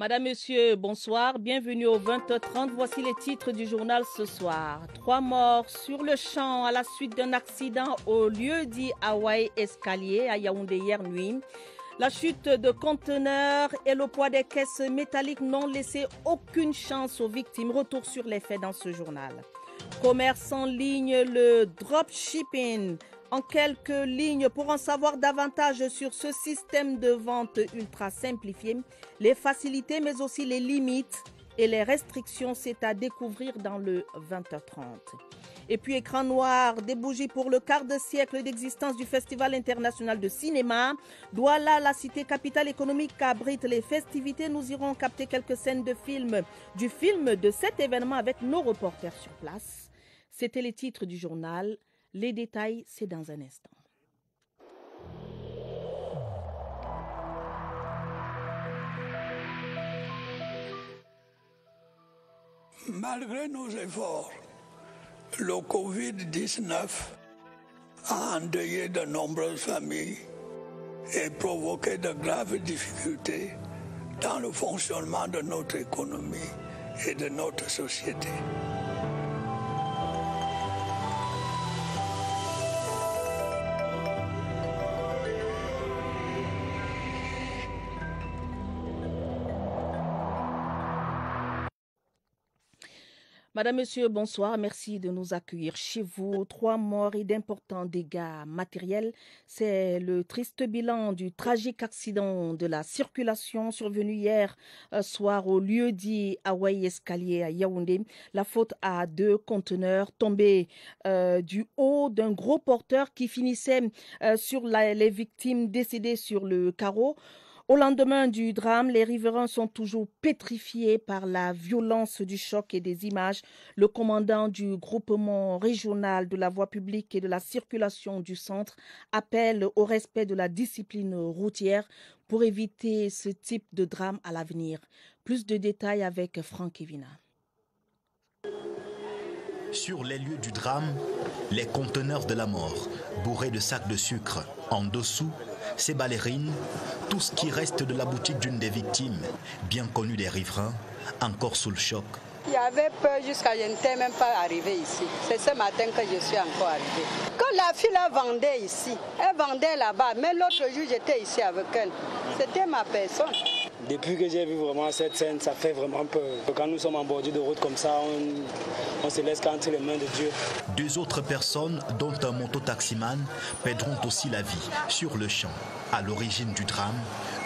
Madame, Monsieur, bonsoir. Bienvenue au 20h30. Voici les titres du journal ce soir. 3 morts sur le champ à la suite d'un accident au lieu dit Hawaï Escalier à Yaoundé hier nuit. La chute de conteneurs et le poids des caisses métalliques n'ont laissé aucune chance aux victimes. Retour sur les faits dans ce journal. Commerce en ligne, le dropshipping. En quelques lignes, pour en savoir davantage sur ce système de vente ultra simplifié, les facilités mais aussi les limites et les restrictions, c'est à découvrir dans le 20h30. Et puis écran noir, des bougies pour le quart de siècle d'existence du Festival international de cinéma. Douala, la cité capitale économique, abrite les festivités. Nous irons capter quelques scènes du film de cet événement avec nos reporters sur place. C'était les titres du journal. Les détails, c'est dans un instant. Malgré nos efforts, le Covid-19 a endeuillé de nombreuses familles et provoqué de graves difficultés dans le fonctionnement de notre économie et de notre société. Madame, Monsieur, bonsoir. Merci de nous accueillir chez vous. 3 morts et d'importants dégâts matériels. C'est le triste bilan du tragique accident de la circulation survenu hier soir au lieu dit Hawaï Escalier à Yaoundé. La faute à 2 conteneurs tombés du haut d'un gros porteur qui finissait sur les victimes décédées sur le carreau. Au lendemain du drame, les riverains sont toujours pétrifiés par la violence du choc et des images. Le commandant du groupement régional de la voie publique et de la circulation du centre appelle au respect de la discipline routière pour éviter ce type de drame à l'avenir. Plus de détails avec Franck Evina. Sur les lieux du drame, les conteneurs de la mort, bourrés de sacs de sucre. En dessous, ces ballerines, tout ce qui reste de la boutique d'une des victimes, bien connue des riverains, encore sous le choc. Il y avait peur jusqu'à je n'étais même pas arrivée ici. C'est ce matin que je suis encore arrivée. Quand la fille la vendait ici, elle vendait là-bas, mais l'autre jour j'étais ici avec elle. C'était ma personne. Depuis que j'ai vu vraiment cette scène, ça fait vraiment peur. Quand nous sommes en bordure de route comme ça, on se laisse qu'entre les mains de Dieu. 2 autres personnes, dont un mototaximan, perdront aussi la vie sur le champ. À l'origine du drame,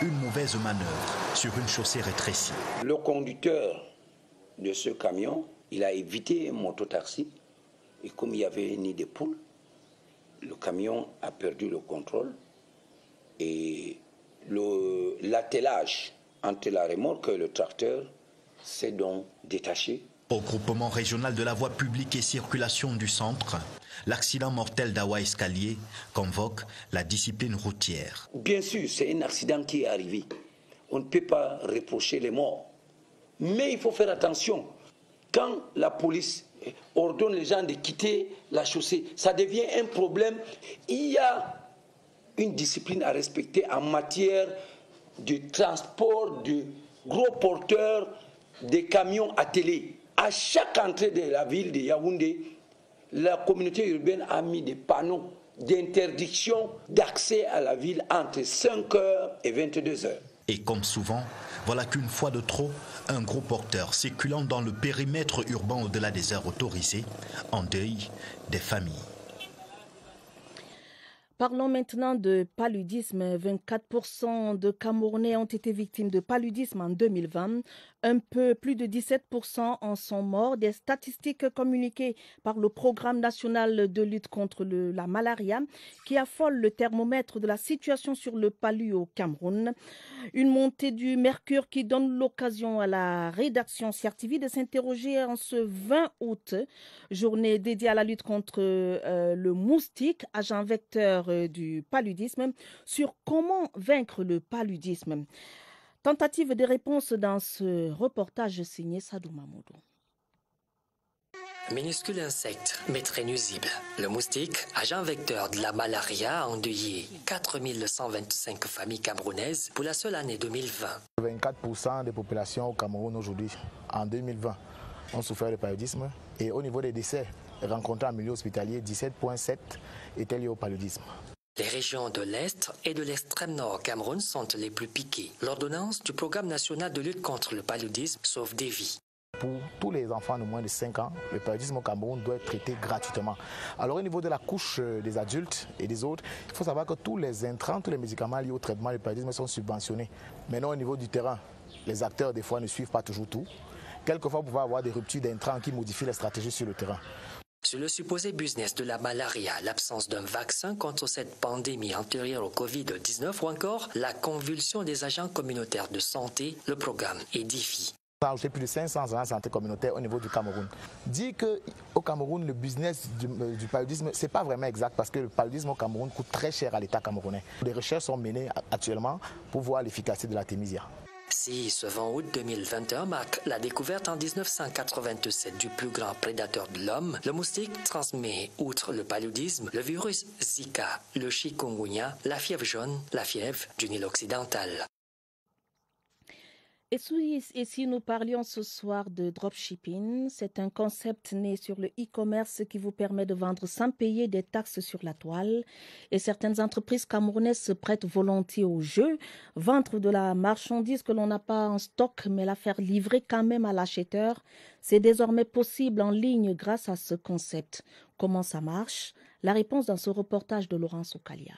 une mauvaise manœuvre sur une chaussée rétrécie. Le conducteur de ce camion, il a évité un mototaxi. Et comme il n'y avait ni de poules, le camion a perdu le contrôle. Et l'attelage entre la remorque et le tracteur s'est donc détaché. Au groupement régional de la voie publique et circulation du centre, l'accident mortel d'Hawaï Escalier convoque la discipline routière. Bien sûr, c'est un accident qui est arrivé. On ne peut pas reprocher les morts. Mais il faut faire attention. Quand la police ordonne les gens de quitter la chaussée, ça devient un problème. Il y a une discipline à respecter en matière de transport de gros porteurs, des camions attelés. À chaque entrée de la ville de Yaoundé, la communauté urbaine a mis des panneaux d'interdiction d'accès à la ville entre 5h et 22h. Et comme souvent, voilà qu'une fois de trop, un gros porteur circulant dans le périmètre urbain au-delà des heures autorisées endeuille des familles. Parlons maintenant de paludisme. 24% de Camerounais ont été victimes de paludisme en 2020. Un peu plus de 17% en sont morts. Des statistiques communiquées par le Programme national de lutte contre la malaria qui affole le thermomètre de la situation sur le palu au Cameroun. Une montée du mercure qui donne l'occasion à la rédaction CRTV de s'interroger en ce 20 août, journée dédiée à la lutte contre le moustique, agent vecteur du paludisme, sur comment vaincre le paludisme. Tentative de réponse dans ce reportage signé Sadou Mamoudou. Minuscule insecte, mais très nuisible. Le moustique, agent vecteur de la malaria, a endeuillé 4125 familles camerounaises pour la seule année 2020. 24% des populations au Cameroun aujourd'hui, en 2020, ont souffert de paludisme. Et au niveau des décès rencontrés en milieu hospitalier, 17,7 étaient liés au paludisme. Les régions de l'Est et de l'extrême nord Cameroun sont les plus piquées. L'ordonnance du programme national de lutte contre le paludisme sauve des vies. Pour tous les enfants de moins de 5 ans, le paludisme au Cameroun doit être traité gratuitement. Alors au niveau de la couche des adultes et des autres, il faut savoir que tous les intrants, tous les médicaments liés au traitement du paludisme sont subventionnés. Maintenant au niveau du terrain, les acteurs des fois ne suivent pas toujours tout. Quelquefois, vous pouvez avoir des ruptures d'intrants qui modifient les stratégies sur le terrain. Sur le supposé business de la malaria, l'absence d'un vaccin contre cette pandémie antérieure au Covid-19 ou encore la convulsion des agents communautaires de santé, le programme édifie. On a ajouté plus de 500 agents de santé communautaire au niveau du Cameroun. Dire qu'au Cameroun, le business du paludisme, ce n'est pas vraiment exact parce que le paludisme au Cameroun coûte très cher à l'État camerounais. Des recherches sont menées actuellement pour voir l'efficacité de l'artémisia. Si ce 20 août 2021 marque la découverte en 1987 du plus grand prédateur de l'homme, le moustique transmet, outre le paludisme, le virus Zika, le chikungunya, la fièvre jaune, la fièvre du Nil occidental. Et si nous parlions ce soir de dropshipping, c'est un concept né sur le e-commerce qui vous permet de vendre sans payer des taxes sur la toile. Et certaines entreprises camerounaises se prêtent volontiers au jeu, vendre de la marchandise que l'on n'a pas en stock, mais la faire livrer quand même à l'acheteur. C'est désormais possible en ligne grâce à ce concept. Comment ça marche? La réponse dans ce reportage de Laurence Okalia.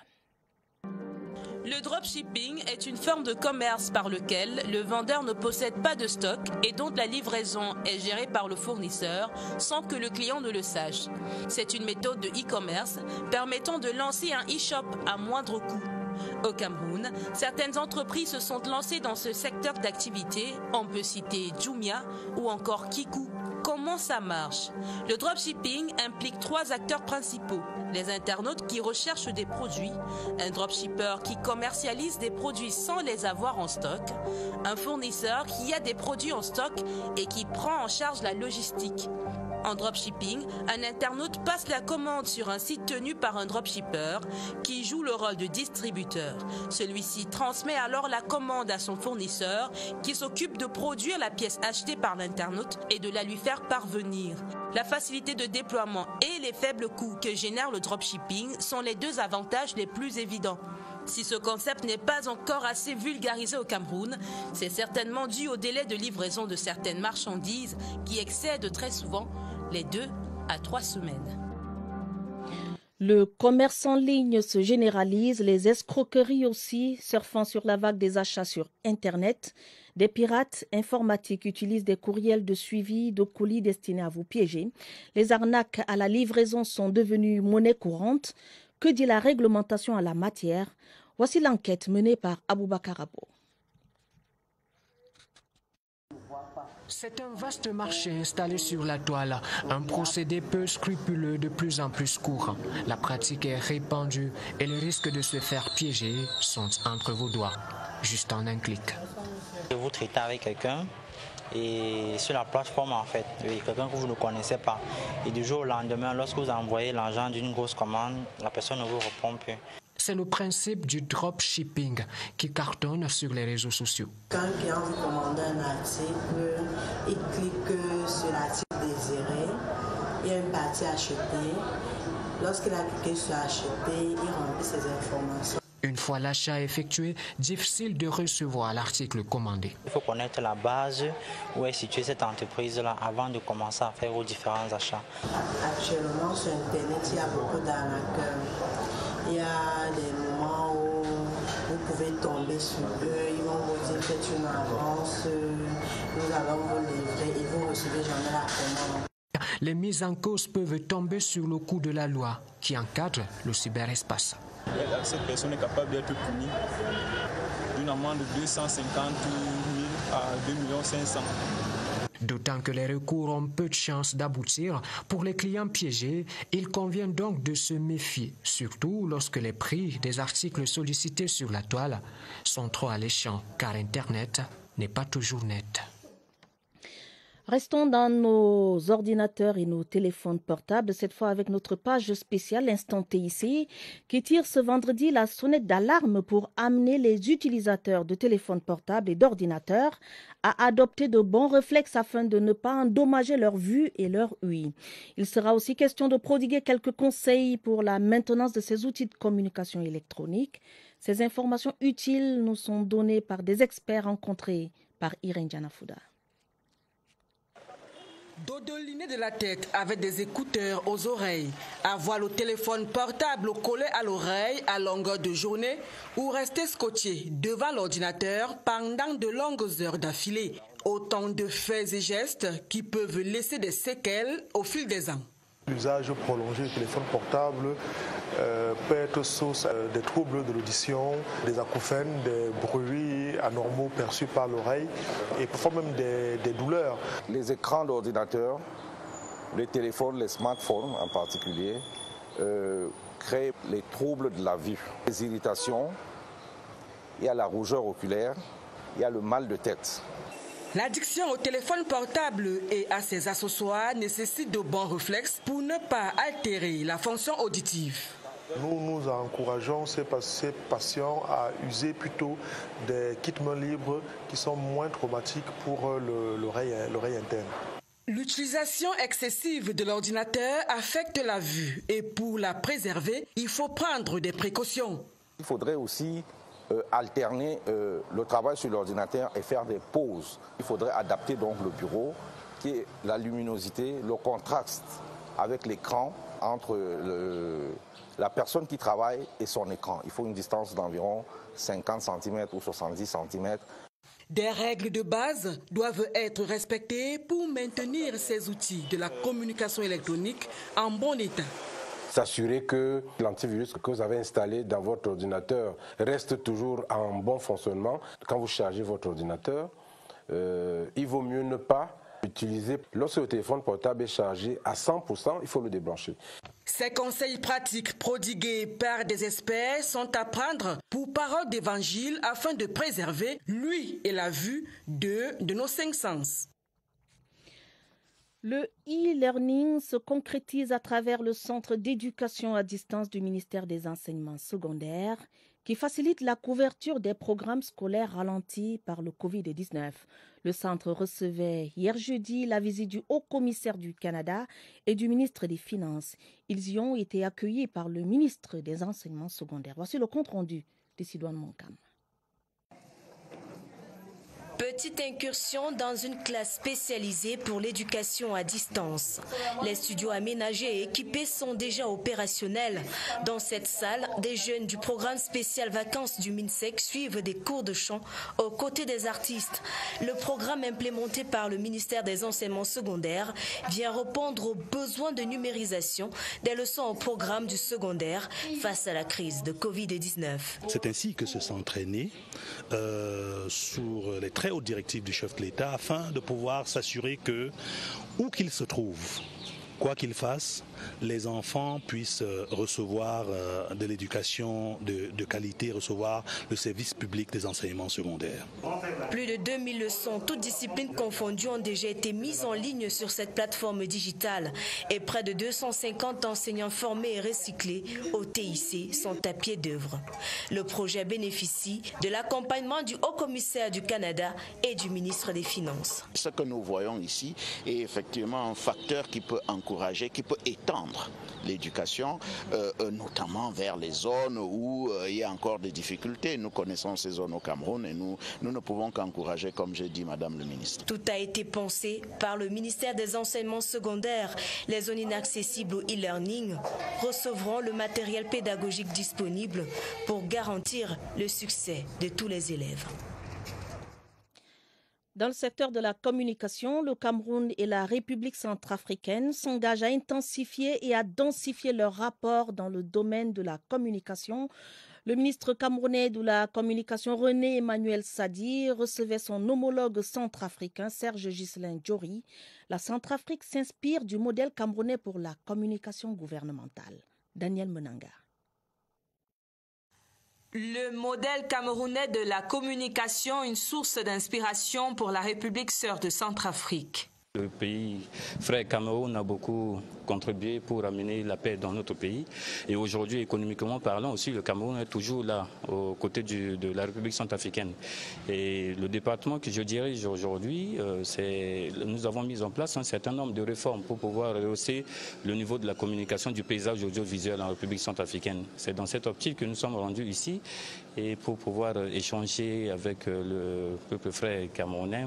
Le dropshipping est une forme de commerce par lequel le vendeur ne possède pas de stock et dont la livraison est gérée par le fournisseur sans que le client ne le sache. C'est une méthode de e-commerce permettant de lancer un e-shop à moindre coût. Au Cameroun, certaines entreprises se sont lancées dans ce secteur d'activité. On peut citer Jumia ou encore Kiku. Comment ça marche? Le dropshipping implique 3 acteurs principaux. Les internautes qui recherchent des produits, un dropshipper qui commercialise des produits sans les avoir en stock, un fournisseur qui a des produits en stock et qui prend en charge la logistique. En dropshipping, un internaute passe la commande sur un site tenu par un dropshipper qui joue le rôle de distributeur. Celui-ci transmet alors la commande à son fournisseur qui s'occupe de produire la pièce achetée par l'internaute et de la lui faire parvenir. La facilité de déploiement et les faibles coûts que génère le dropshipping sont les 2 avantages les plus évidents. Si ce concept n'est pas encore assez vulgarisé au Cameroun, c'est certainement dû au délai de livraison de certaines marchandises qui excèdent très souvent les 2 à 3 semaines. Le commerce en ligne se généralise, les escroqueries aussi, surfant sur la vague des achats sur Internet. Des pirates informatiques utilisent des courriels de suivi de colis destinés à vous piéger. Les arnaques à la livraison sont devenues monnaie courante. Que dit la réglementation en la matière? Voici l'enquête menée par Aboubakar Abo. C'est un vaste marché installé sur la toile, un procédé peu scrupuleux de plus en plus courant. La pratique est répandue et les risques de se faire piéger sont entre vos doigts, juste en un clic. Vous traitez avec quelqu'un et sur la plateforme en fait, quelqu'un que vous ne connaissez pas. Et du jour au lendemain, lorsque vous envoyez l'argent d'une grosse commande, la personne ne vous répond plus. C'est le principe du dropshipping qui cartonne sur les réseaux sociaux. Quand un client vous commande un article, il clique sur l'article désiré, il y a une partie achetée. Lorsqu'il a cliqué sur acheter, il remplit ses informations. Une fois l'achat effectué, difficile de recevoir l'article commandé. Il faut connaître la base où est située cette entreprise-là avant de commencer à faire vos différents achats. Actuellement, sur Internet, il y a beaucoup d'arnaqueurs. Il y a des moments où vous pouvez tomber sur eux, ils vont vous dire faites une avance, nous allons vous livrer et vous ne recevez jamais la commande. Les mises en cause peuvent tomber sur le coup de la loi qui encadre le cyberespace. Cette personne est capable d'être punie d'une amende de 250 000 à 2 500 000. D'autant que les recours ont peu de chances d'aboutir, pour les clients piégés, il convient donc de se méfier, surtout lorsque les prix des articles sollicités sur la toile sont trop alléchants, car Internet n'est pas toujours net. Restons dans nos ordinateurs et nos téléphones portables, cette fois avec notre page spéciale Instant TIC, qui tire ce vendredi la sonnette d'alarme pour amener les utilisateurs de téléphones portables et d'ordinateurs à adopter de bons réflexes afin de ne pas endommager leur vue et leur ouïe. Il sera aussi question de prodiguer quelques conseils pour la maintenance de ces outils de communication électronique. Ces informations utiles nous sont données par des experts rencontrés par Irène Janafouda. Dodoliner de la tête avec des écouteurs aux oreilles, avoir le téléphone portable collé à l'oreille à longueur de journée ou rester scotché devant l'ordinateur pendant de longues heures d'affilée. Autant de faits et gestes qui peuvent laisser des séquelles au fil des ans. L'usage prolongé du téléphone portable peut être source des troubles de l'audition, des acouphènes, des bruits anormaux perçus par l'oreille et parfois même des douleurs. Les écrans d'ordinateur, les téléphones, les smartphones en particulier, créent les troubles de la vue, les irritations, il y a la rougeur oculaire, il y a le mal de tête. L'addiction au téléphone portable et à ses accessoires nécessite de bons réflexes pour ne pas altérer la fonction auditive. Nous encourageons ces patients à user plutôt des kits mains libres qui sont moins traumatiques pour l'oreille interne. L'utilisation excessive de l'ordinateur affecte la vue et pour la préserver, il faut prendre des précautions. Il faudrait aussi alterner le travail sur l'ordinateur et faire des pauses. Il faudrait adapter donc le bureau, qui est la luminosité, le contraste avec l'écran entre la personne qui travaille et son écran. Il faut une distance d'environ 50 cm ou 70 cm. Des règles de base doivent être respectées pour maintenir ces outils de la communication électronique en bon état. S'assurer que l'antivirus que vous avez installé dans votre ordinateur reste toujours en bon fonctionnement. Quand vous chargez votre ordinateur, il vaut mieux ne pas utiliser. Lorsque le téléphone portable est chargé à 100%, il faut le débrancher. Ces conseils pratiques prodigués par des experts sont à prendre pour parole d'évangile afin de préserver l'ouïe et la vue de nos 5 sens. Le e-learning se concrétise à travers le centre d'éducation à distance du ministère des Enseignements secondaires qui facilite la couverture des programmes scolaires ralentis par le Covid-19. Le centre recevait hier jeudi la visite du Haut-Commissaire du Canada et du ministre des Finances. Ils y ont été accueillis par le ministre des Enseignements secondaires. Voici le compte-rendu de Sidoine Moncam. Petite incursion dans une classe spécialisée pour l'éducation à distance. Les studios aménagés et équipés sont déjà opérationnels. Dans cette salle, des jeunes du programme spécial vacances du MINSEC suivent des cours de chant aux côtés des artistes. Le programme implémenté par le ministère des Enseignements secondaires vient répondre aux besoins de numérisation des leçons au programme du secondaire face à la crise de Covid-19. C'est ainsi que se sont entraînés sur les très hautes directives du chef de l'État afin de pouvoir s'assurer que, où qu'ils se trouvent, quoi qu'ils fassent, les enfants puissent recevoir de l'éducation de qualité, recevoir le service public des enseignements secondaires. Plus de 2000 leçons, toutes disciplines confondues, ont déjà été mises en ligne sur cette plateforme digitale et près de 250 enseignants formés et recyclés au TIC sont à pied d'œuvre. Le projet bénéficie de l'accompagnement du Haut-Commissaire du Canada et du ministre des Finances. Ce que nous voyons ici est effectivement un facteur qui peut encourager, qui peut étendre l'éducation, notamment vers les zones où il y a encore des difficultés. Nous connaissons ces zones au Cameroun et nous ne pouvons qu'encourager, comme j'ai dit, Madame le ministre. Tout a été pensé par le ministère des Enseignements secondaires. Les zones inaccessibles au e-learning recevront le matériel pédagogique disponible pour garantir le succès de tous les élèves. Dans le secteur de la communication, le Cameroun et la République centrafricaine s'engagent à intensifier et à densifier leurs rapports dans le domaine de la communication. Le ministre camerounais de la communication René Emmanuel Sadi recevait son homologue centrafricain Serge Ghislain Diori. La Centrafrique s'inspire du modèle camerounais pour la communication gouvernementale. Daniel Menanga. Le modèle camerounais de la communication, une source d'inspiration pour la République sœur de Centrafrique. notre pays frère Cameroun a beaucoup contribué pour amener la paix dans notre pays. Et aujourd'hui, économiquement parlant aussi, le Cameroun est toujours là, aux côtés de la République centrafricaine. Et le département que je dirige aujourd'hui, nous avons mis en place un certain nombre de réformes pour pouvoir rehausser le niveau de la communication du paysage audiovisuel en République centrafricaine. C'est dans cette optique que nous sommes rendus ici et pour pouvoir échanger avec le peuple frère camerounais.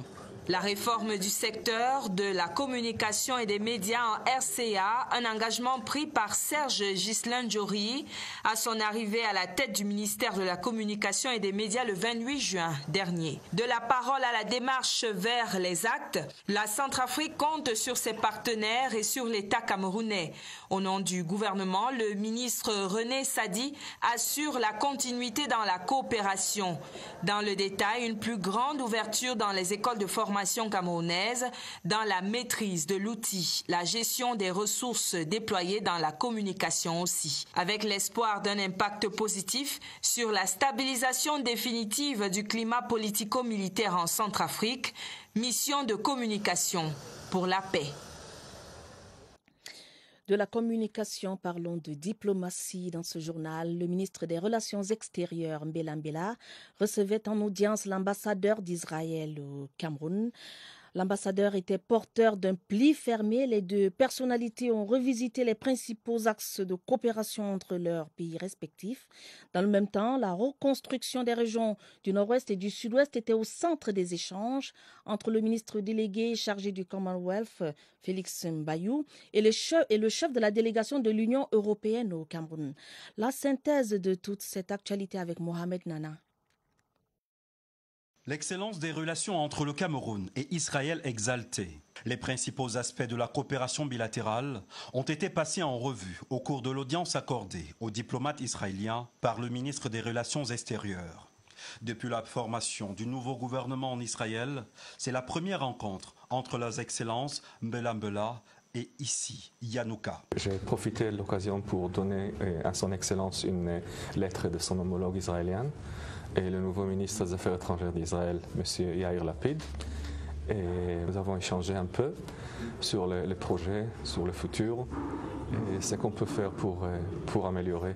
La réforme du secteur de la communication et des médias en RCA, un engagement pris par Serge Ghislain Diori à son arrivée à la tête du ministère de la Communication et des médias le 28 juin dernier. De la parole à la démarche vers les actes, la Centrafrique compte sur ses partenaires et sur l'État camerounais. Au nom du gouvernement, le ministre René Sadi assure la continuité dans la coopération. Dans le détail, une plus grande ouverture dans les écoles de formation camerounaise, dans la maîtrise de l'outil, la gestion des ressources déployées dans la communication aussi, avec l'espoir d'un impact positif sur la stabilisation définitive du climat politico-militaire en Centrafrique, mission de communication pour la paix. De la communication, parlons de diplomatie dans ce journal. Le ministre des Relations extérieures, Mbela Mbela, recevait en audience l'ambassadeur d'Israël au Cameroun. L'ambassadeur était porteur d'un pli fermé. Les deux personnalités ont revisité les principaux axes de coopération entre leurs pays respectifs. Dans le même temps, la reconstruction des régions du Nord-Ouest et du Sud-Ouest était au centre des échanges entre le ministre délégué chargé du Commonwealth, Félix Mbayou, et le chef de la délégation de l'Union européenne au Cameroun. La synthèse de toute cette actualité avec Mohamed Nana. L'excellence des relations entre le Cameroun et Israël exaltée. Les principaux aspects de la coopération bilatérale ont été passés en revue au cours de l'audience accordée aux diplomates israéliens par le ministre des Relations extérieures. Depuis la formation du nouveau gouvernement en Israël, c'est la première rencontre entre leurs excellences Mbela Mbela et ici, Yanouka. J'ai profité de l'occasion pour donner à son excellence une lettre de son homologue israélien et le nouveau ministre des Affaires étrangères d'Israël, M. Yair Lapid. Et nous avons échangé un peu sur les projets, sur le futur et ce qu'on peut faire pour améliorer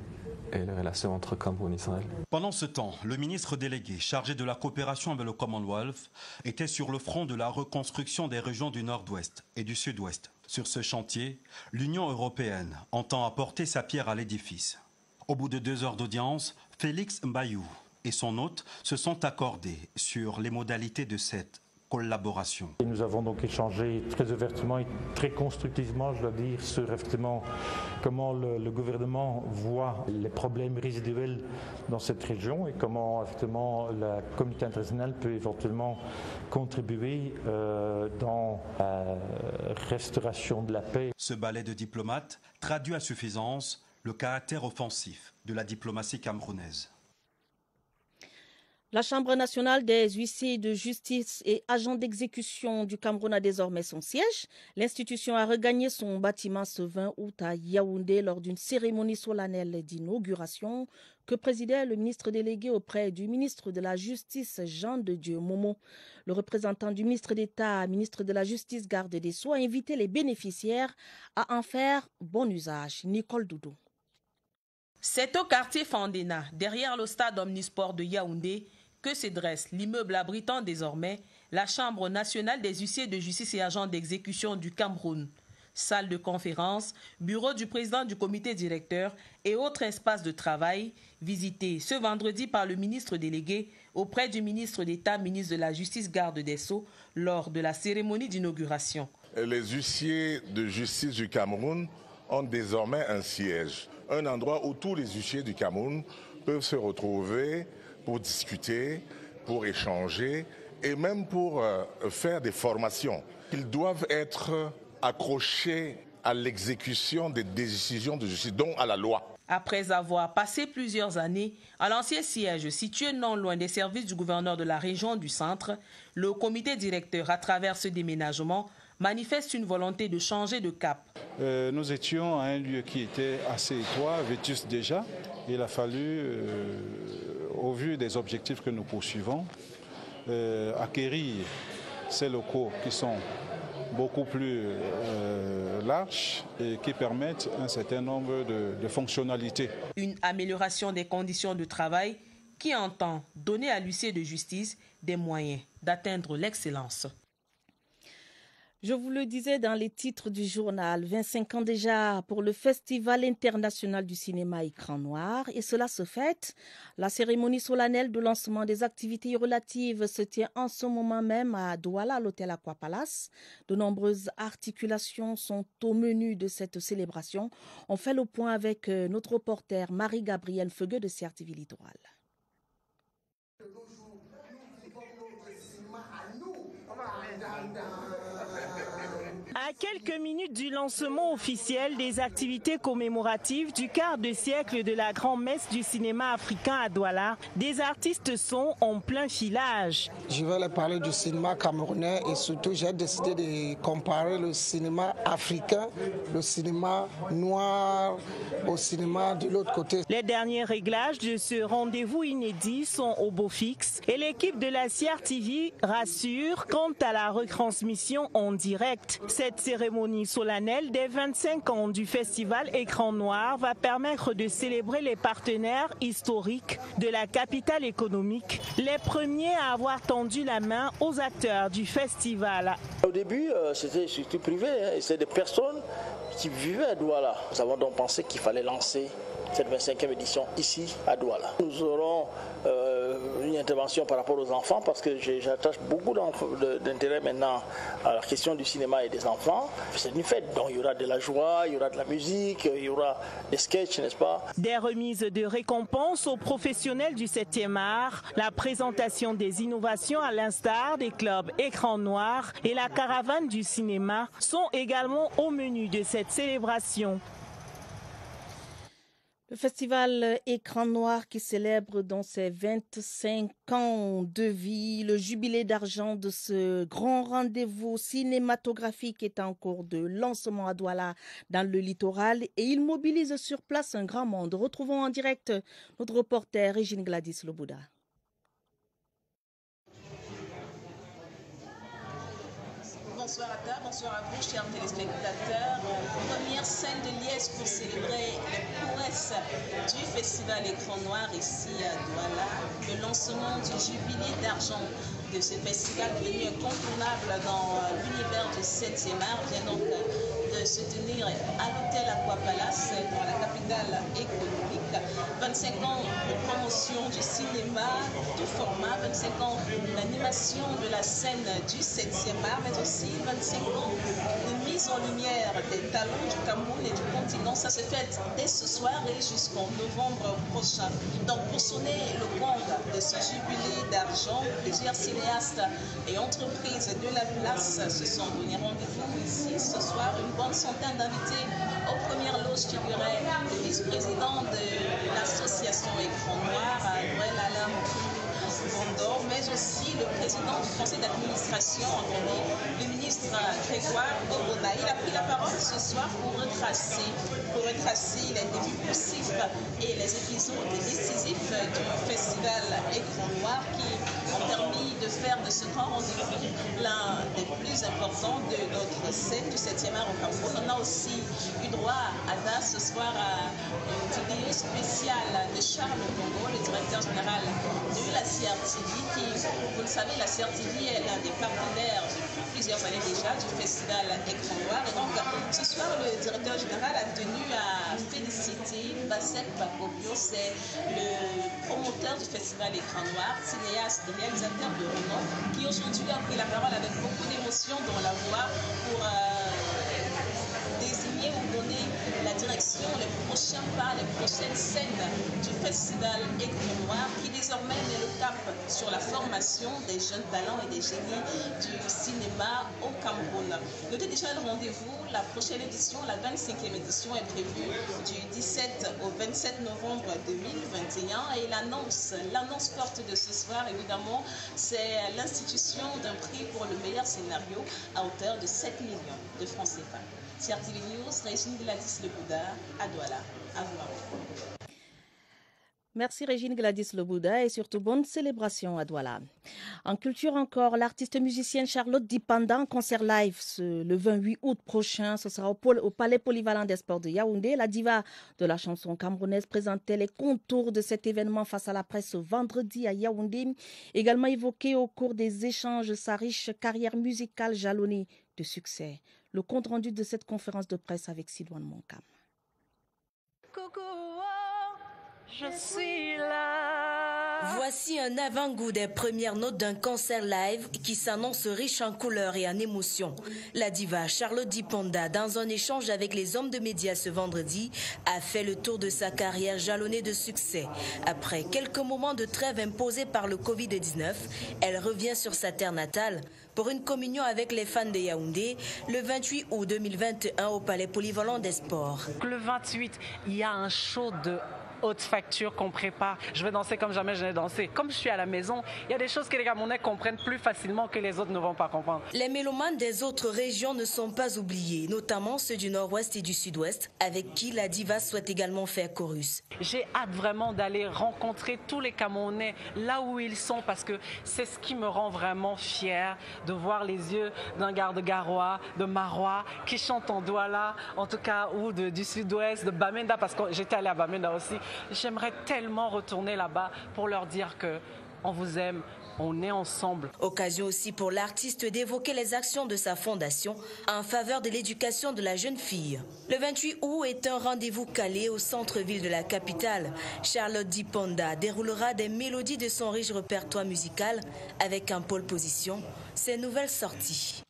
les relations entre Cameroun et Israël. Pendant ce temps, le ministre délégué chargé de la coopération avec le Commonwealth était sur le front de la reconstruction des régions du Nord-Ouest et du Sud-Ouest. Sur ce chantier, l'Union européenne entend apporter sa pierre à l'édifice. Au bout de 2 heures d'audience, Félix Mbayou et son hôte se sont accordés sur les modalités de cette collaboration. Et nous avons donc échangé très ouvertement et très constructivement, je dois dire, sur effectivement comment le gouvernement voit les problèmes résiduels dans cette région et comment effectivement la communauté internationale peut éventuellement contribuer dans la restauration de la paix. Ce ballet de diplomates traduit à suffisance le caractère offensif de la diplomatie camerounaise. La Chambre nationale des huissiers de justice et agents d'exécution du Cameroun a désormais son siège. L'institution a regagné son bâtiment ce 20 août à Yaoundé lors d'une cérémonie solennelle d'inauguration que présidait le ministre délégué auprès du ministre de la Justice, Jean de Dieu Momo. Le représentant du ministre d'État, ministre de la Justice, garde des Sceaux, a invité les bénéficiaires à en faire bon usage. Nicole Doudou. C'est au quartier Fandena, derrière le stade omnisport de Yaoundé, que se dresse l'immeuble abritant désormais la Chambre nationale des huissiers de justice et agents d'exécution du Cameroun. Salle de conférence, bureau du président du comité directeur et autres espaces de travail, visités ce vendredi par le ministre délégué auprès du ministre d'État, ministre de la Justice, garde des Sceaux, lors de la cérémonie d'inauguration. Les huissiers de justice du Cameroun ont désormais un siège, un endroit où tous les huissiers du Cameroun peuvent se retrouver pour discuter, pour échanger et même pour faire des formations. Ils doivent être accrochés à l'exécution des décisions de justice, donc à la loi. Après avoir passé plusieurs années à l'ancien siège situé non loin des services du gouverneur de la région du Centre, le comité directeur, à travers ce déménagement, manifeste une volonté de changer de cap. Nous étions à un lieu qui était assez étroit, vétuste déjà. Il a fallu, au vu des objectifs que nous poursuivons, acquérir ces locaux qui sont beaucoup plus larges et qui permettent un certain nombre de fonctionnalités. Une amélioration des conditions de travail qui entend donner à l'huissier de justice des moyens d'atteindre l'excellence. Je vous le disais dans les titres du journal, 25 ans déjà pour le Festival international du cinéma Écran Noir et cela se fête. La cérémonie solennelle de lancement des activités relatives se tient en ce moment même à Douala, à l'hôtel Aqua Palace. De nombreuses articulations sont au menu de cette célébration. On fait le point avec notre reporter Marie-Gabrielle Feugueux de CRTV Littoral. À quelques minutes du lancement officiel des activités commémoratives du quart de siècle de la grand-messe du cinéma africain à Douala, des artistes sont en plein filage. Je vais leur parler du cinéma camerounais et surtout j'ai décidé de comparer le cinéma africain, le cinéma noir au cinéma de l'autre côté. Les derniers réglages de ce rendez-vous inédit sont au beau fixe et l'équipe de la CRTV rassure quant à la retransmission en direct. Cette cérémonie solennelle des 25 ans du festival Écran Noir va permettre de célébrer les partenaires historiques de la capitale économique, les premiers à avoir tendu la main aux acteurs du festival. Au début, c'était surtout privé, c'est des personnes qui vivaient à Douala. Nous avons donc pensé qu'il fallait lancer cette 25e édition ici à Douala. Nous aurons une intervention par rapport aux enfants parce que j'attache beaucoup d'intérêt maintenant à la question du cinéma et des enfants. C'est une fête, donc il y aura de la joie, il y aura de la musique, il y aura des sketchs, n'est-ce pas? Des remises de récompenses aux professionnels du 7e art, la présentation des innovations à l'instar des clubs Écran Noir et la caravane du cinéma sont également au menu de cette célébration. Le festival Écran Noir qui célèbre dans ses 25 ans de vie, le jubilé d'argent de ce grand rendez-vous cinématographique est en cours de lancement à Douala dans le littoral et il mobilise sur place un grand monde. Retrouvons en direct notre reporter Régine Gladys Lobouda. Bonsoir à toi, bonsoir à vous, chers téléspectateurs. Première scène de liesse pour célébrer les prouesses du Festival Écran Noir ici à Douala. Le lancement du jubilé d'argent de ce festival devenu incontournable dans l'univers du 7e art vient donc de se tenir à l'hôtel Aqua Palace dans la capitale économique. 25 ans de promotion du cinéma, tout format, 25 ans d'animation de la scène du 7e art, mais aussi 25 ans de mise en lumière des talents du Cameroun et du continent. Ça se fait dès ce soir et jusqu'en novembre prochain. Donc pour sonner le gong de ce jubilé d'argent, plusieurs cinéastes et entreprises de la place se sont donné rendez-vous ici ce soir. Une bonne centaine d'invités. Aux premières loges figurait le vice-président de l'association Écran Noir, Noël Alain Bondor, mais aussi le président du conseil d'administration, le ministre Grégoire Obona. Il a pris la parole ce soir pour retracer les débuts poussifs et les épisodes décisifs du festival Écran Noir qui ont permis de faire de ce grand rendez-vous l'un des plus importants de notre scène du 7e art au Cameroun. On a aussi eu droit à ce soir à une vidéo spéciale de Charles Congo, le directeur général de la CRTV, qui, vous le savez, la CRTV est l'un des partenaires depuis plusieurs années déjà du festival Écran Noir. Et donc, ce soir, le directeur général a tenu à féliciter Bassek Bakobio, c'est le promoteur du festival Écran Noir, cinéaste, réalisateur de renom, qui aujourd'hui a pris la parole avec beaucoup d'émotion dans la voix pour désigner ou donner la direction, les prochains pas, les prochaines scènes du festival Écran Noir qui désormais met le cap sur la formation des jeunes talents et des génies du cinéma au Cameroun. Notez déjà le rendez-vous, la prochaine édition, la 25e édition est prévue du 17 au 27 novembre 2021 et l'annonce forte de ce soir évidemment c'est l'institution d'un prix pour le meilleur scénario à hauteur de 7 millions de francs CFA. CRTV News, Régine Gladys Lobouda, à Douala. À vous. Merci Régine Gladys Lebouda et surtout bonne célébration à Douala. En culture encore, l'artiste musicienne Charlotte Dipanda en concert live le 28 août prochain. Ce sera au Palais Polyvalent des Sports de Yaoundé. La diva de la chanson camerounaise présentait les contours de cet événement face à la presse vendredi à Yaoundé. Également évoqué au cours des échanges sa riche carrière musicale jalonnée de succès. Le compte rendu de cette conférence de presse avec Sidouane Monkam. Coucou. Je suis là. Voici un avant-goût des premières notes d'un concert live qui s'annonce riche en couleurs et en émotions. La diva Charlotte Dipanda, dans un échange avec les hommes de médias ce vendredi, a fait le tour de sa carrière jalonnée de succès. Après quelques moments de trêve imposés par le Covid-19, elle revient sur sa terre natale pour une communion avec les fans de Yaoundé le 28 août 2021 au Palais Polyvalent des Sports. Le 28, il y a un show de haute facture qu'on prépare. Je vais danser comme jamais je n'ai dansé. Comme je suis à la maison, il y a des choses que les Camerounais comprennent plus facilement que les autres ne vont pas comprendre. Les mélomanes des autres régions ne sont pas oubliés, notamment ceux du nord-ouest et du sud-ouest, avec qui la diva souhaite également faire chorus. J'ai hâte vraiment d'aller rencontrer tous les Camerounais là où ils sont, parce que c'est ce qui me rend vraiment fière, de voir les yeux d'un garde-garois, de Marois, qui chante en Douala, en tout cas, ou du sud-ouest, de Bamenda, parce que j'étais allée à Bamenda aussi. J'aimerais tellement retourner là-bas pour leur dire que on vous aime, on est ensemble. Occasion aussi pour l'artiste d'évoquer les actions de sa fondation en faveur de l'éducation de la jeune fille. Le 28 août est un rendez-vous calé au centre-ville de la capitale. Charlotte Dipanda déroulera des mélodies de son riche répertoire musical avec en pole position ses nouvelles sorties.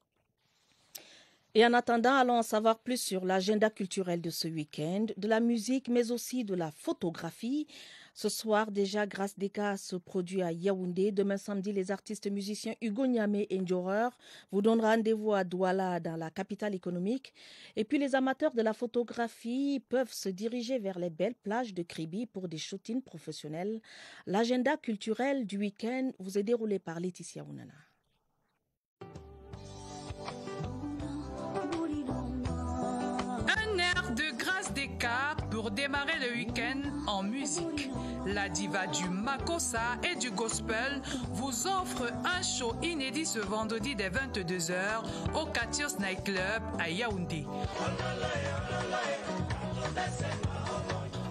Et en attendant, allons en savoir plus sur l'agenda culturel de ce week-end, de la musique, mais aussi de la photographie. Ce soir, déjà, Grâce Deka se produit à Yaoundé. Demain samedi, les artistes musiciens Hugo Niamé et Njoreur vous donnent rendez-vous à Douala, dans la capitale économique. Et puis, les amateurs de la photographie peuvent se diriger vers les belles plages de Kribi pour des shootings professionnels. L'agenda culturel du week-end vous est déroulé par Laetitia Ounana. Un air de Grâce Deka pour démarrer le week-end en musique. La diva du Makossa et du gospel vous offre un show inédit ce vendredi dès 22h au Katios Night Club à Yaoundé.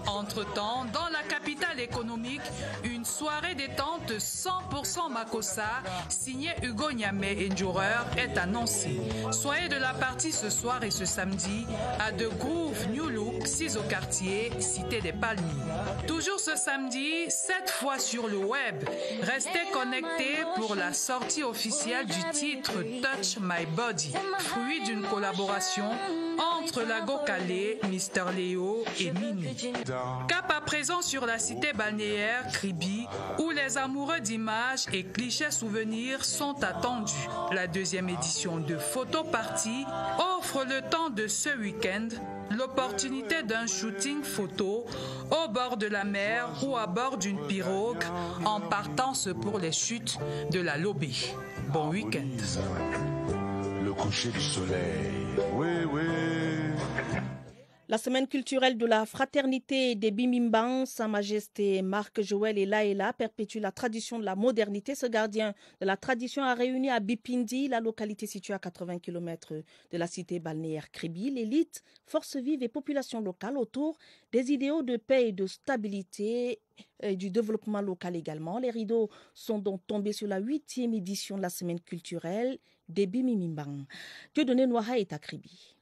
Entre-temps, dans la capitale économique, une soirée détente 100% Makossa, signée Hugo Niamé et Njoreur, est annoncée. Soyez de la partie ce soir et ce samedi à The Groove New Look, 6 au quartier, cité des Palmiers. Toujours ce samedi, 7 fois sur le web. Restez connectés pour la sortie officielle du titre Touch My Body, fruit d'une collaboration entre Lago Calais, Mr. Léo et Mini. Cap à présent sur la cité balnéaire Kribi, où les amoureux d'images et clichés souvenirs sont attendus. La deuxième édition de Photo Party offre le temps de ce week-end l'opportunité d'un shooting photo au bord de la mer ou à bord d'une pirogue en partance pour les chutes de la Lobé. Bon week-end. Le coucher du soleil, oui, oui. La semaine culturelle de la fraternité des Bimimbans, Sa Majesté Marc Joël et Laëla perpétue la tradition de la modernité. Ce gardien de la tradition a réuni à Bipindi, la localité située à 80 km de la cité balnéaire Kribi, l'élite, force vive et population locale autour des idéaux de paix et de stabilité et du développement local également. Les rideaux sont donc tombés sur la 8e édition de la semaine culturelle des Bimimbans. Dieudonné Noaha est à Kribi.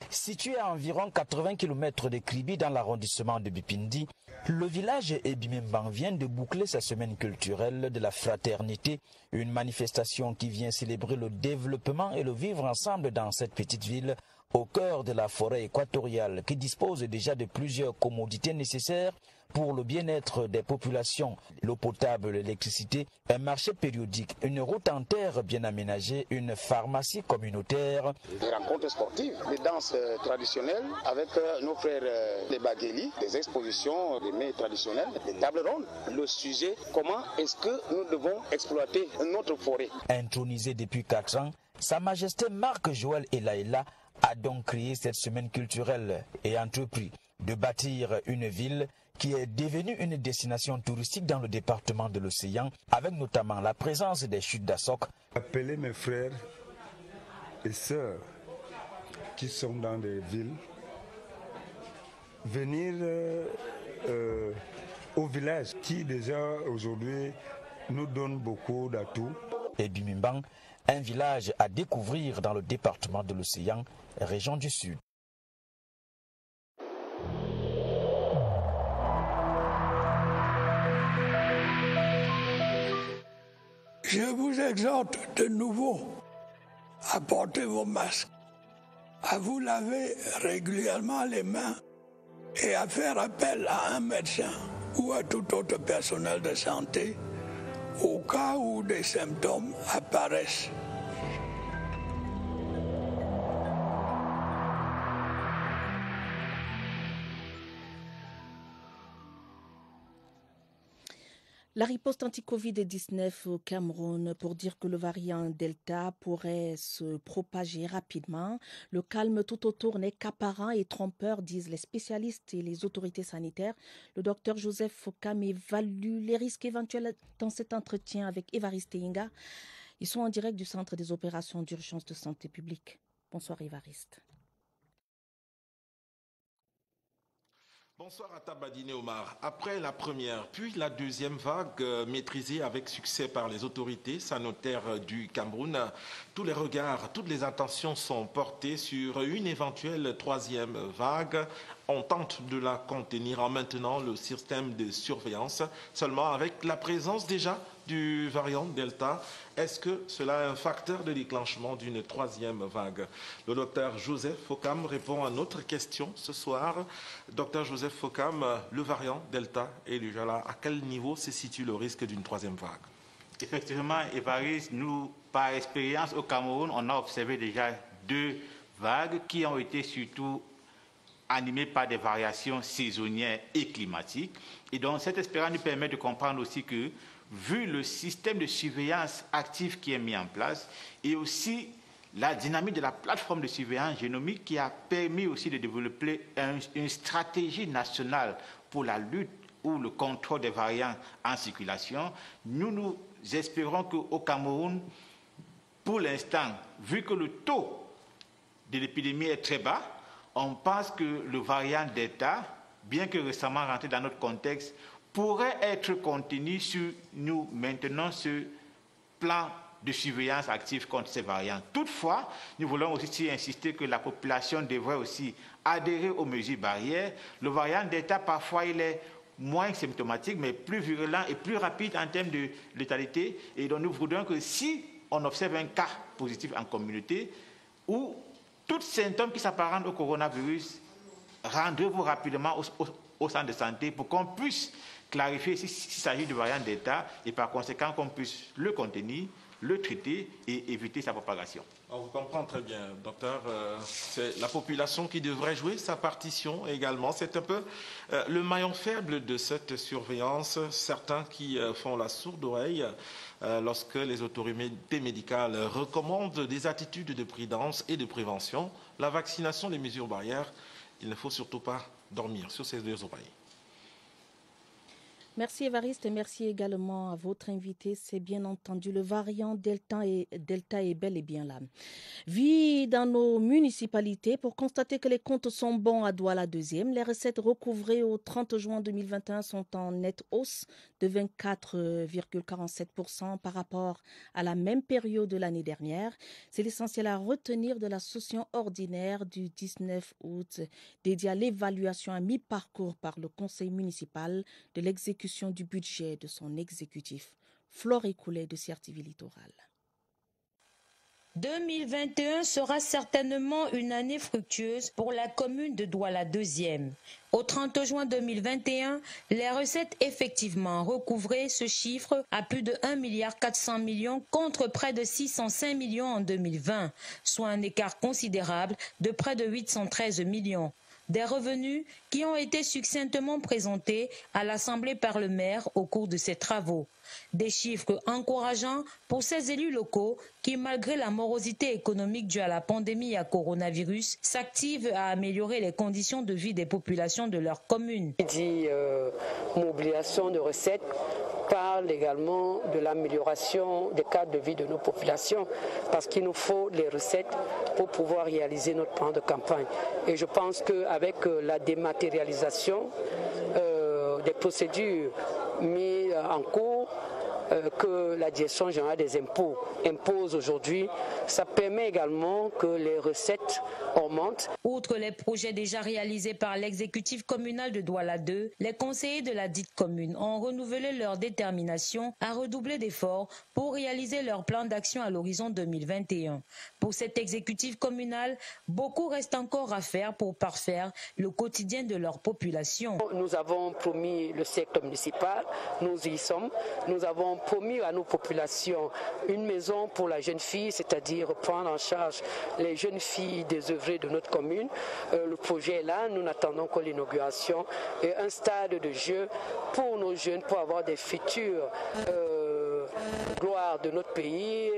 Situé à environ 80 km de Kribi dans l'arrondissement de Bipindi, le village Ebimemban vient de boucler sa semaine culturelle de la fraternité, une manifestation qui vient célébrer le développement et le vivre ensemble dans cette petite ville au cœur de la forêt équatoriale qui dispose déjà de plusieurs commodités nécessaires pour le bien-être des populations, l'eau potable, l'électricité, un marché périodique, une route en terre bien aménagée, une pharmacie communautaire. Des rencontres sportives, des danses traditionnelles avec nos frères les Bagueli, des expositions, des mets traditionnels, des tables rondes. Le sujet, comment est-ce que nous devons exploiter notre forêt? Intronisé depuis 4 ans, Sa Majesté Marc Joël et Laëla a donc créé cette semaine culturelle et entrepris de bâtir une ville qui est devenue une destination touristique dans le département de l'Océan, avec notamment la présence des chutes d'Assok. Appelez mes frères et sœurs qui sont dans des villes, venir au village qui déjà aujourd'hui nous donne beaucoup d'atouts. Et Bimimbang, un village à découvrir dans le département de l'Océan, région du Sud. Je vous exhorte de nouveau à porter vos masques, à vous laver régulièrement les mains et à faire appel à un médecin ou à tout autre personnel de santé au cas où des symptômes apparaissent. La riposte anti-Covid-19 au Cameroun pour dire que le variant Delta pourrait se propager rapidement. Le calme tout autour n'est qu'apparent et trompeur, disent les spécialistes et les autorités sanitaires. Le docteur Joseph Fokam évalue les risques éventuels dans cet entretien avec Évariste Inga. Ils sont en direct du Centre des opérations d'urgence de santé publique. Bonsoir Évariste. Bonsoir à Tabadine Omar. Après la première, puis la deuxième vague maîtrisée avec succès par les autorités sanitaires du Cameroun, tous les regards, toutes les attentions sont portées sur une éventuelle troisième vague. On tente de la contenir en maintenant le système de surveillance, seulement avec la présence déjà du variant Delta. Est-ce que cela est un facteur de déclenchement d'une troisième vague? Le docteur Joseph Fokam répond à notre question ce soir. Docteur Joseph Fokam, le variant Delta est déjà là. À quel niveau se situe le risque d'une troisième vague? Effectivement, Évariste, nous, par expérience au Cameroun, on a observé déjà deux vagues qui ont été surtout animées par des variations saisonnières et climatiques. Et donc, cette expérience nous permet de comprendre aussi que, vu le système de surveillance active qui est mis en place et aussi la dynamique de la plateforme de surveillance génomique qui a permis aussi de développer une stratégie nationale pour la lutte ou le contrôle des variants en circulation, nous espérons qu'au Cameroun, pour l'instant, vu que le taux de l'épidémie est très bas, on pense que le variant Delta, bien que récemment rentré dans notre contexte, pourrait être contenu si nous maintenons ce plan de surveillance active contre ces variants. Toutefois, nous voulons aussi insister que la population devrait aussi adhérer aux mesures barrières. Le variant Delta, parfois, il est moins symptomatique, mais plus virulent et plus rapide en termes de létalité. Et donc, nous voudrions que si on observe un cas positif en communauté, ou tout symptôme qui s'apparente au coronavirus, rendez-vous rapidement au centre de santé pour qu'on puisse clarifier s'il s'agit de variant Delta et par conséquent qu'on puisse le contenir, le traiter et éviter sa propagation. On vous comprend très bien, docteur. C'est la population qui devrait jouer sa partition également. C'est un peu le maillon faible de cette surveillance. Certains qui font la sourde oreille lorsque les autorités médicales recommandent des attitudes de prudence et de prévention. La vaccination, les mesures barrières, il ne faut surtout pas dormir sur ces deux oreilles. Merci Évariste et merci également à votre invité. C'est bien entendu, le variant Delta est bel et bien là. Vie dans nos municipalités pour constater que les comptes sont bons à Douala 2e. Les recettes recouvrées au 30 juin 2021 sont en nette hausse de 24,47% par rapport à la même période de l'année dernière. C'est l'essentiel à retenir de la session ordinaire du 19 août dédiée à l'évaluation à mi-parcours par le conseil municipal de l'exécution du budget de son exécutif. Flore Écoulet de CRTV Littoral. 2021 sera certainement une année fructueuse pour la commune de Douala 2e. Au 30 juin 2021, les recettes effectivement recouvrées se chiffrent à plus de 1,4 milliard contre près de 605 millions en 2020, soit un écart considérable de près de 813 millions. Des revenus qui ont été succinctement présentés à l'Assemblée par le maire au cours de ces travaux. Des chiffres encourageants pour ces élus locaux qui, malgré la morosité économique due à la pandémie à coronavirus, s'activent à améliorer les conditions de vie des populations de leur commune. Il dit mobilisation de recettes parle également de l'amélioration des cadres de vie de nos populations parce qu'il nous faut les recettes pour pouvoir réaliser notre plan de campagne. Et je pense qu'avec la dématérialisation des procédures mises en cours, que la Direction générale des impôts impose aujourd'hui, ça permet également que les recettes augmentent. Outre les projets déjà réalisés par l'exécutif communal de Douala 2, les conseillers de la dite commune ont renouvelé leur détermination à redoubler d'efforts pour réaliser leur plan d'action à l'horizon 2021. Pour cet exécutif communal, beaucoup reste encore à faire pour parfaire le quotidien de leur population. Nous avons promis le secteur municipal, nous y sommes. Nous avons promis à nos populations une maison pour la jeune fille, c'est-à-dire prendre en charge les jeunes filles désœuvrées de notre commune. Le projet est là, nous n'attendons que l'inauguration et un stade de jeu pour nos jeunes, pour avoir des futures gloires de notre pays,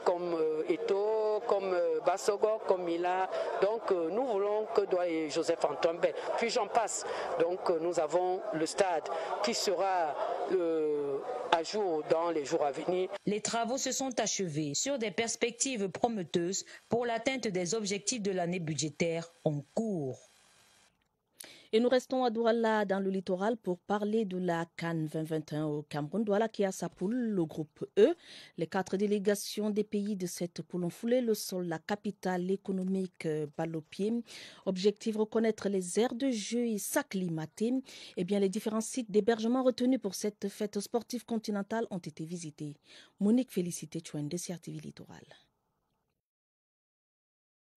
comme Eto, comme Bassogo, comme Mila. Donc nous voulons que Douala et Joseph-Antoine Bell, puis j'en passe. Donc nous avons le stade qui sera à jour dans les jours à venir. Les travaux se sont achevés sur des perspectives prometteuses pour l'atteinte des objectifs de l'année budgétaire en cours. Et nous restons à Douala dans le littoral pour parler de la CAN 2021 au Cameroun. Douala qui a sa poule, le groupe E. Les 4 délégations des pays de cette poule ont foulé le sol, la capitale économique balle au pied. Objectif, reconnaître les aires de jeu et s'acclimater. Eh bien, les différents sites d'hébergement retenus pour cette fête sportive continentale ont été visités. Monique Félicité Chouende, CRTV Littoral.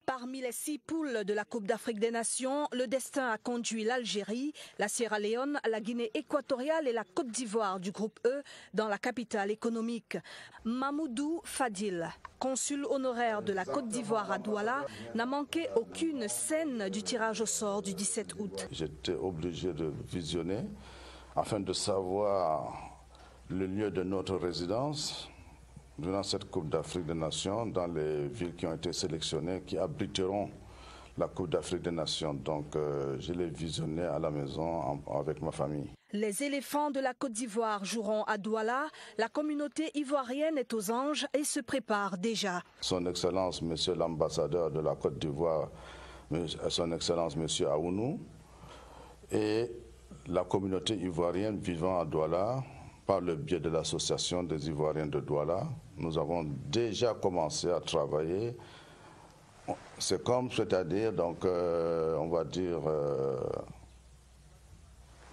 Parmi les 6 poules de la Coupe d'Afrique des Nations, le destin a conduit l'Algérie, la Sierra Leone, la Guinée équatoriale et la Côte d'Ivoire du groupe E dans la capitale économique. Mamoudou Fadil, consul honoraire de la Côte d'Ivoire à Douala, n'a manqué aucune scène du tirage au sort du 17 août. J'étais obligé de visionner afin de savoir le lieu de notre résidence durant cette Coupe d'Afrique des Nations dans les villes qui ont été sélectionnées, qui abriteront la Coupe d'Afrique des Nations. Donc je l'ai visionné à la maison avec ma famille. Les éléphants de la Côte d'Ivoire joueront à Douala. La communauté ivoirienne est aux anges et se prépare déjà. Son Excellence, Monsieur l'ambassadeur de la Côte d'Ivoire, Son Excellence, Monsieur Aounou, et la communauté ivoirienne vivant à Douala, par le biais de l'association des Ivoiriens de Douala, nous avons déjà commencé à travailler. C'est comme, c'est-à-dire, donc, on va dire,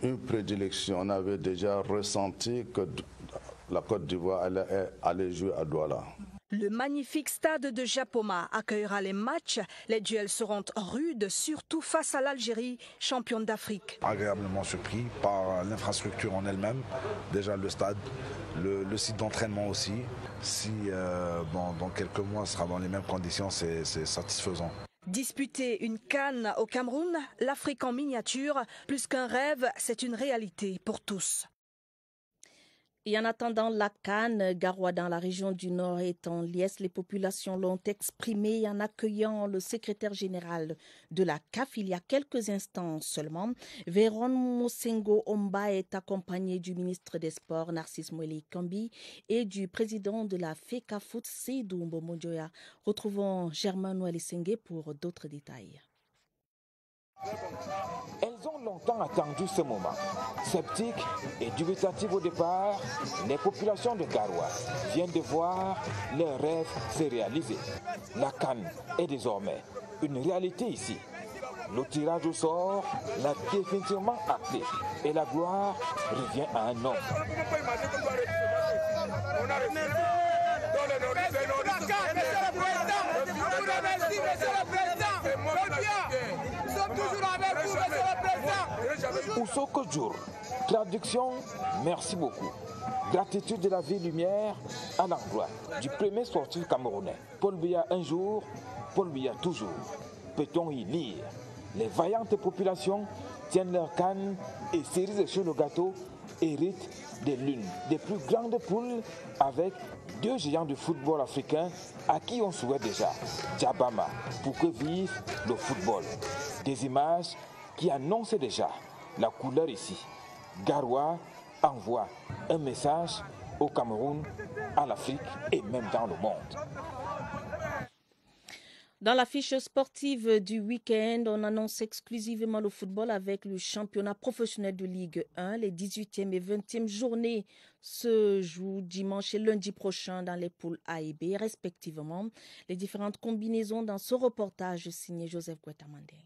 une prédilection. On avait déjà ressenti que la Côte d'Ivoire allait jouer à Douala. Le magnifique stade de Japoma accueillera les matchs. Les duels seront rudes, surtout face à l'Algérie, championne d'Afrique. Agréablement surpris par l'infrastructure en elle-même, déjà le stade, le site d'entraînement aussi. Si dans quelques mois, ce sera dans les mêmes conditions, c'est satisfaisant. Disputer une CAN au Cameroun, l'Afrique en miniature, plus qu'un rêve, c'est une réalité pour tous. Et en attendant la CAN, Garoua dans la région du Nord est en liesse. Les populations l'ont exprimé en accueillant le secrétaire général de la CAF il y a quelques instants seulement. Véron Mosengo Omba est accompagné du ministre des Sports Narcisse Moeli Kambi et du président de la FECAFOOT Seydou Mbomodjoya. Retrouvons Germain Noël Sengue pour d'autres détails. Elles ont longtemps attendu ce moment. Sceptiques et dubitatives au départ, les populations de Garoua viennent de voir leurs rêves se réaliser. La CAN est désormais une réalité ici. Le tirage au sort l'a définitivement acté et la gloire revient à un homme. Oussoko Djour, traduction, merci beaucoup. Gratitude de la vie lumière à l'endroit du premier sportif camerounais. Paul Biya un jour, Paul Biya toujours. Peut-on y lire Les vaillantes populations tiennent leur canne et cerise sur le gâteau héritent de l'une des plus grandes poules avec 2 géants du football africain à qui on souhaite déjà Djabama pour que vive le football. Des images qui annoncent déjà la couleur ici. Garoua envoie un message au Cameroun, à l'Afrique et même dans le monde. Dans la fiche sportive du week-end, on annonce exclusivement le football avec le championnat professionnel de Ligue 1. Les 18e et 20e journées se jouent dimanche et lundi prochain dans les poules A et B, respectivement. Les différentes combinaisons dans ce reportage signé Joseph Guetamandé.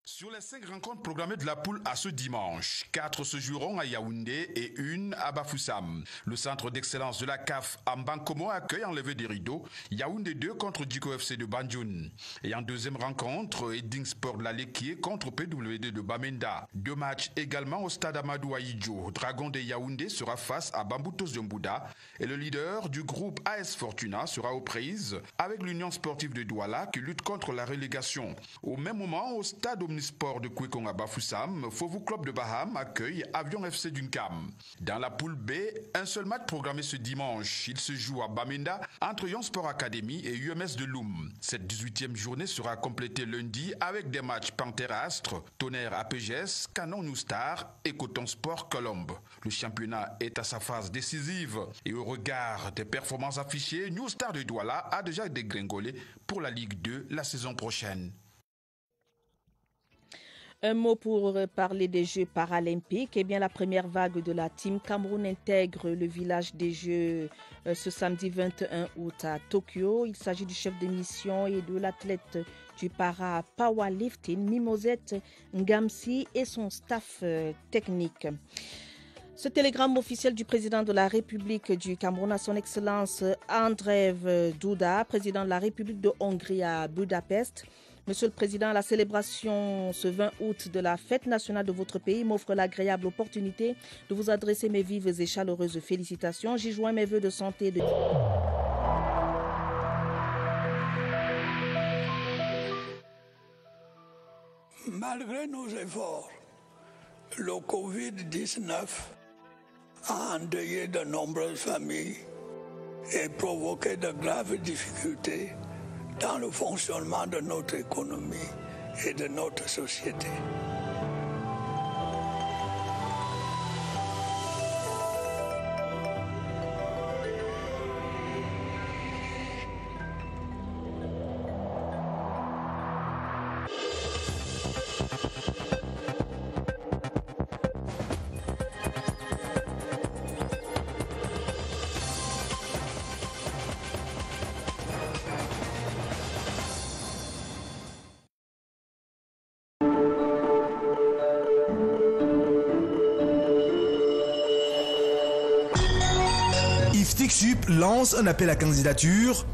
Sur les 5 rencontres programmées de la poule à ce dimanche, 4 se joueront à Yaoundé et 1 à Bafoussam. Le centre d'excellence de la CAF à Mbankomo accueille en levée des rideaux Yaoundé 2 contre Diko FC de Banjoun. Et en deuxième rencontre, Edding Sport de la Lekié contre PWD de Bamenda. 2 matchs également au stade Amadou Ahidjo. Dragon de Yaoundé sera face à Bamboutos de Mbouda et le leader du groupe AS Fortuna sera aux prises avec l'Union sportive de Douala qui lutte contre la relégation. Au même moment, au stade Sport de Kwekong à Bafoussam, Fovu Club de Baham accueille Avion FC d'Unkam. Dans la poule B, un seul match programmé ce dimanche. Il se joue à Bamenda entre Yon Sport Academy et UMS de Loum. Cette 18e journée sera complétée lundi avec des matchs Panthère Astre, Tonnerre APGS, Canon New Star et Coton Sport Colombe. Le championnat est à sa phase décisive et au regard des performances affichées, New Star de Douala a déjà dégringolé pour la Ligue 2 la saison prochaine. Un mot pour parler des Jeux paralympiques. Eh bien, la première vague de la Team Cameroun intègre le village des Jeux ce samedi 21 août à Tokyo. Il s'agit du chef de mission et de l'athlète du para-powerlifting, Mimosette Ngamsi, et son staff technique. Ce télégramme officiel du président de la République du Cameroun à son Excellence Andrzej Duda, président de la République de Hongrie à Budapest. Monsieur le Président, la célébration ce 20 août de la fête nationale de votre pays m'offre l'agréable opportunité de vous adresser mes vives et chaleureuses félicitations. J'y joins mes vœux de santé et de... Malgré nos efforts, le Covid-19 a endeuillé de nombreuses familles et provoqué de graves difficultés dans le fonctionnement de notre économie et de notre société. IFTIC Sup lance un appel à candidature